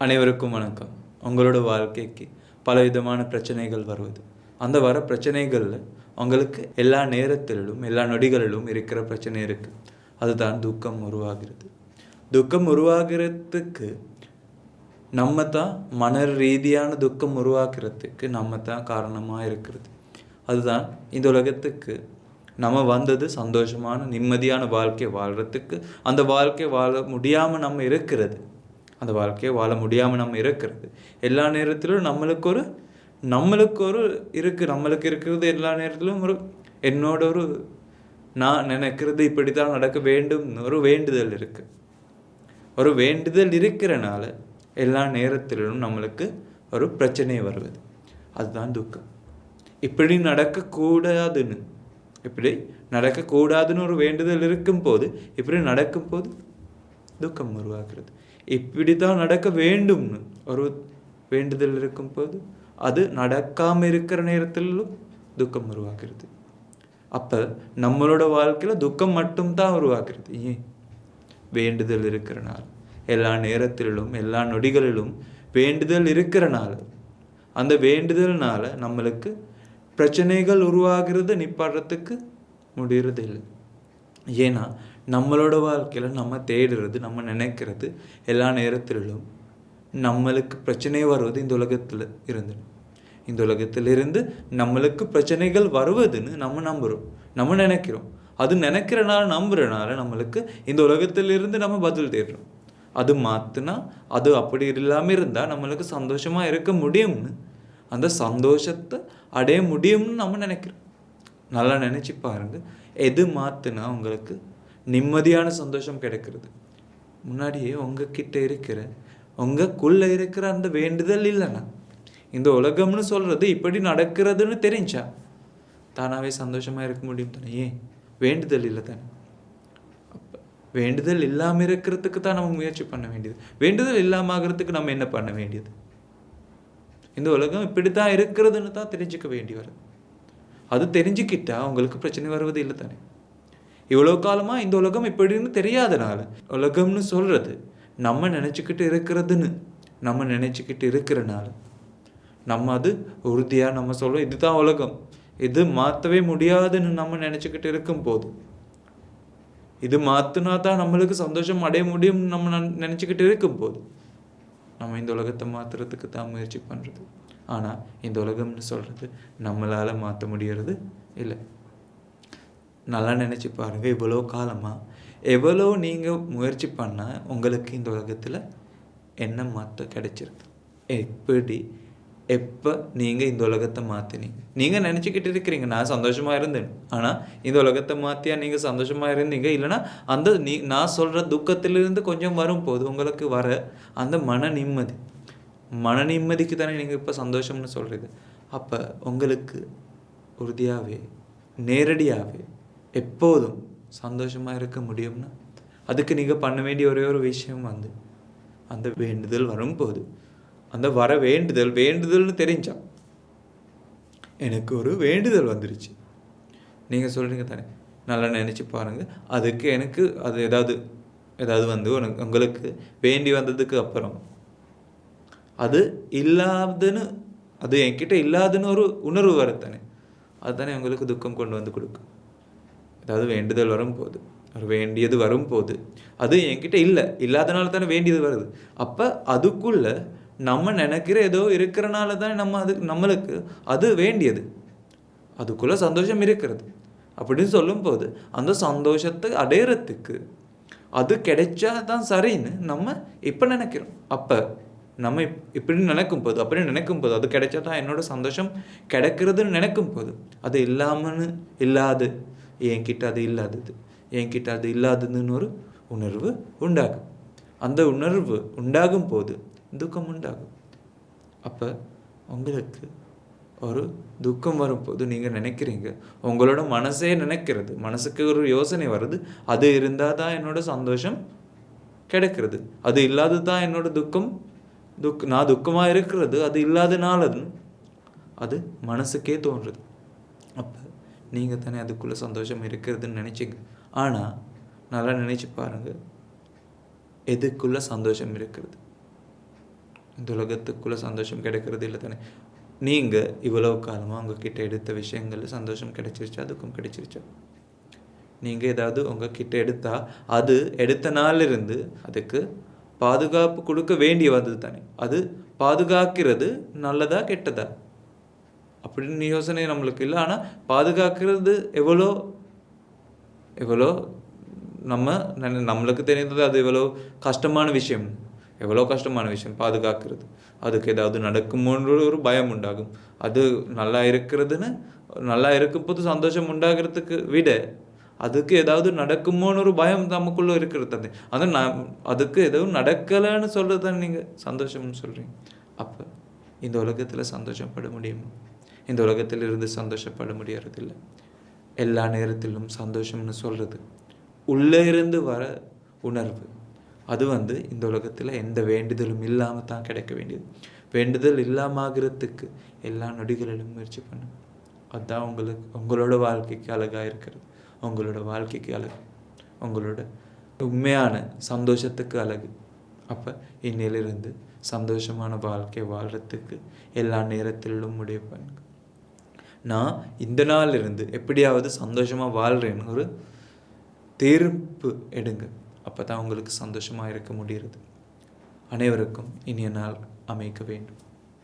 அனைவருக்கும் வணக்கம். உங்களோட வாழ்க்கைக்கு பலவிதமான பிரச்சனைகள் வருவது, அந்த வர பிரச்சனைகளில் உங்களுக்கு எல்லா நேரத்திலும் எல்லா நொடிகளிலும் இருக்கிற பிரச்சனை இருக்குது. அதுதான் துக்கம் உருவாகிறது. துக்கம் உருவாகிறதுக்கு நம்ம தான் மன ரீதியான துக்கம் உருவாக்குறதுக்கு நம்ம தான் காரணமாக இருக்கிறது. அதுதான் இந்த உலகத்துக்கு நம்ம வந்தது சந்தோஷமான நிம்மதியான வாழ்க்கை வாழ்கிறதுக்கு. அந்த வாழ்க்கை வாழ முடியாமல் நம்ம இருக்கிறது, அந்த வாழ்க்கையை வாழ முடியாமல் நம்ம இருக்கிறது. எல்லா நேரத்திலும் நம்மளுக்கு ஒரு இருக்குது, நம்மளுக்கு இருக்கிறது எல்லா நேரத்திலும் என்னோட நான் நினைக்கிறது இப்படி தான் நடக்க வேண்டும்னு ஒரு வேண்டுதல் இருக்குது. ஒரு வேண்டுதல் இருக்கிறனால எல்லா நேரத்திலும் நம்மளுக்கு ஒரு பிரச்சனை வருவது, அதுதான் துக்கம். இப்படி நடக்கக்கூடாதுன்னு ஒரு வேண்டுதல் இருக்கும்போது, இப்படி நடக்கும்போது துக்கம் உருவாகிறது. இப்படி தான் நடக்க வேண்டும்னு ஒரு வேண்டுதல் இருக்கும்போது அது நடக்காமல் இருக்கிற நேரத்திலும் துக்கம் உருவாக்குறது. அப்போ நம்மளோட வாழ்க்கையில் துக்கம் மட்டும்தான் உருவாக்குறது. ஏன்? வேண்டுதல் இருக்கிறனால. எல்லா நேரத்திலும் எல்லா நொடிகளிலும் வேண்டுதல் இருக்கிறனால, அந்த வேண்டுதல்னால நம்மளுக்கு பிரச்சனைகள் உருவாகிறது நிப்பாடுறதுக்கு முடியறது இல்லை. ஏன்னா நம்மளோட வாழ்க்கையில் நம்ம தேடுறது, நம்ம நினைக்கிறது எல்லா நேரத்திலும் நம்மளுக்கு பிரச்சனை வருவது இந்த உலகத்தில் இருந்து. இந்த உலகத்திலிருந்து நம்மளுக்கு பிரச்சனைகள் வருவதுன்னு நம்ம நம்புகிறோம், நம்ம நினைக்கிறோம். அது நினைக்கிறனால நம்புறனால நம்மளுக்கு இந்த உலகத்திலிருந்து நம்ம பதில் தேடுறோம். அது மாற்றினா, அது அப்படி இல்லாமல் இருந்தால் நம்மளுக்கு சந்தோஷமாக இருக்க முடியும்னு, அந்த சந்தோஷத்தை அடைய முடியும்னு நம்ம நினைக்கிறோம். நல்லா நினச்சி பாருங்கள், எது மாற்றினா உங்களுக்கு நிம்மதியான சந்தோஷம் கிடைக்கிறது? முன்னாடியே உங்ககிட்ட இருக்கிற உங்களுக்குள்ளே இருக்கிற அந்த வேண்டுதல் இல்லைன்னா, இந்த உலகம்னு சொல்கிறது இப்படி நடக்கிறதுன்னு தெரிஞ்சா தானாகவே சந்தோஷமாக இருக்க முடியும் தானே? ஏன்? வேண்டுதல் இல்லை தானே. அப்போ வேண்டுதல் இல்லாமல் இருக்கிறதுக்கு தான் நம்ம முயற்சி பண்ண வேண்டியது. வேண்டுதல் இல்லாமல் ஆகிறதுக்கு நம்ம என்ன பண்ண வேண்டியது? இந்த உலகம் இப்படி தான் இருக்கிறதுன்னு தான் தெரிஞ்சுக்க வேண்டி வருது. அது தெரிஞ்சுக்கிட்டா உங்களுக்கு பிரச்சனை வருவது இல்லை தானே. இவ்வளோ காலமாக இந்த உலகம் இப்படின்னு தெரியாதனால, உலகம்னு சொல்கிறது நம்ம நினச்சிக்கிட்டு இருக்கிறனால நம்ம அது உறுதியாக நம்ம சொல்கிறோம், இதுதான் உலகம், இது மாற்றவே முடியாதுன்னு நம்ம நினச்சிக்கிட்டு இருக்கும்போது, இது மாற்றினா தான் நம்மளுக்கு சந்தோஷம் அடைய முடியும்னு நம்ம நினச்சிக்கிட்டு இருக்கும்போது, நம்ம இந்த உலகத்தை மாற்றுறதுக்கு தான் முயற்சி பண்ணுறது. ஆனால் இந்த உலகம்னு சொல்கிறது நம்மளால் மாற்ற முடியறது இல்லை. நல்லா நினச்சி பாருங்கள், இவ்வளோ காலமாக எவ்வளோ நீங்கள் முயற்சி பண்ணால் உங்களுக்கு இந்த உலகத்தில் என்ன மாற்றம் கிடைச்சிருக்கு? எப்போ நீங்கள் இந்த உலகத்தை மாற்றினீங்க? நீங்கள் நினச்சிக்கிட்டு இருக்கிறீங்க நான் சந்தோஷமாக இருந்தேன், ஆனால் இந்த உலகத்தை மாற்றியா நீங்கள் சந்தோஷமாக இருந்தீங்க? இல்லைனா அந்த நான் சொல்கிற துக்கத்திலிருந்து கொஞ்சம் வரும்போது உங்களுக்கு வர அந்த மன நிம்மதிக்கு தானே நீங்கள் இப்போ சந்தோஷம்னு சொல்கிறது. அப்போ உங்களுக்கு உறுதியாகவே நேரடியாகவே எப்போதும் சந்தோஷமாக இருக்க முடியும்னா, அதுக்கு நீங்கள் பண்ண வேண்டிய ஒரே ஒரு விஷயம் அந்த வேண்டுதல் வரும்போது, அந்த வர வேண்டுதல்னு தெரிஞ்சா, எனக்கு ஒரு வேண்டுதல் வந்துருச்சு நீங்கள் சொல்கிறீங்க தானே. நல்லா நினச்சி பாருங்கள், அதுக்கு எனக்கு அது ஏதாவது உங்களுக்கு வேண்டி வந்ததுக்கு அப்புறம் அது என்கிட்ட இல்லாதுன்னு ஒரு உணர்வு வரத்தானே, அதுதானே உங்களுக்கு துக்கம் கொண்டு வந்து கொடுக்கும். அதாவது வேண்டுதல் வரும்போது, ஒரு வேண்டியது வரும்போது, அது என்கிட்ட இல்லாதனால தானே வேண்டியது வருது. அப்போ அதுக்குள்ளே நம்ம நினைக்கிற ஏதோ இருக்கிறனால தான் நம்மளுக்கு அது வேண்டியது, அதுக்குள்ளே சந்தோஷம் இருக்கிறது அப்படின்னு சொல்லும்போது, அந்த சந்தோஷத்தை அடையிறதுக்கு அது கிடைச்சா தான் சரின்னு நம்ம இப்போ நினைக்கிறோம். அப்போ நம்ம அப்படி நினைக்கும்போது அது கிடைச்சா தான் என்னோட சந்தோஷம் கிடைக்கிறதுன்னு நினைக்கும்போது, அது இல்லாது என்கிட்ட அது இல்லாததுன்னு ஒரு உணர்வு உண்டாகும். அந்த உணர்வு உண்டாகும் போது துக்கம் உண்டாகும். அப்போ உங்களுக்கு ஒரு துக்கம் வரும்போது நீங்கள் நினைக்கிறீங்க, உங்களோட மனசே நினைக்கிறது, மனசுக்கு ஒரு யோசனை வருது, அது இருந்தால் தான் என்னோட சந்தோஷம் கிடைக்கிறது, அது இல்லாது தான் என்னோட நான் துக்கமாக இருக்கிறது அது இல்லாதனாலன்னு அது மனசுக்கே தோன்றுறது. அப்போ நீங்கள் தானே அதுக்குள்ளே சந்தோஷம் இருக்கிறதுன்னு நினச்சிங்க. ஆனால் நல்லா நினச்சி பாருங்கள், எதுக்குள்ளே சந்தோஷம் இருக்கிறது? இந்த உலகத்துக்குள்ளே சந்தோஷம் கிடைக்கிறது இல்லை தானே. நீங்கள் இவ்வளவு காலமாக உங்ககிட்ட எடுத்த விஷயங்களில் சந்தோஷம் கிடைச்சிருச்சா, துக்கம் கிடைச்சிருச்சா? நீங்கள் ஏதாவது உங்ககிட்ட எடுத்தால் அது எடுத்த நாளிலிருந்து அதுக்கு பாதுகாப்பு கொடுக்க வேண்டிய வந்தது தானே. அது பாதுகாக்கிறது நல்லதா கெட்டதா அப்படின்னு யோசனை நம்மளுக்கு இல்லை. ஆனால் பாதுகாக்கிறது எவ்வளோ எவ்வளோ நம்மளுக்கு தெரிந்தது அது எவ்வளோ கஷ்டமான விஷயம், எவ்வளோ கஷ்டமான விஷயம் பாதுகாக்கிறது. அதுக்கு ஏதாவது நடக்குமோன்ற ஒரு பயம் உண்டாகும். அது நல்லா இருக்கிறதுன்னு நல்லா இருக்கும்போது சந்தோஷம் உண்டாகிறதுக்கு விட அதுக்கு ஏதாவது நடக்குமோன்னு ஒரு பயம் நமக்குள்ளே இருக்கிறது அது. ஆனால் அதுக்கு எதுவும் நடக்கலைன்னு சொல்கிறது நீங்கள் சந்தோஷம்னு சொல்கிறீங்க. அப்போ இந்த உலகத்தில் சந்தோஷப்பட முடியுமா? இந்த உலகத்தில் இருந்து சந்தோஷப்பட முடியறதில்லை. எல்லா நேரத்திலும் சந்தோஷம்னு சொல்கிறது உள்ளே இருந்து வர உணர்வு. அது இந்த உலகத்தில் எந்த வேண்டுதலும் இல்லாமல் தான் கிடைக்க வேண்டியது. வேண்டுதல் இல்லாமல் ஆகிறதுக்கு எல்லா நொடிகளிலும் முயற்சி பண்ணும். அதுதான் உங்களோட வாழ்க்கைக்கு அழகாக இருக்கிறது. உங்களோட வாழ்க்கைக்கு அழகு, உங்களோட உண்மையான சந்தோஷத்துக்கு அழகு. அப்போ இன்னிலிருந்து சந்தோஷமான வாழ்க்கை வாழ்கிறதுக்கு எல்லா நேரத்திலும் முடிவு பண்ணுங்க. நான் இந்த நாளிலிருந்து எப்படியாவது சந்தோஷமாக வாழ்கிறேன்னு ஒரு தீர்ப்பு எடுங்க. அப்போ தான் உங்களுக்கு சந்தோஷமாக இருக்க முடிகிறது. அனைவருக்கும் இனிய நாள் அமைக்க வேண்டும்.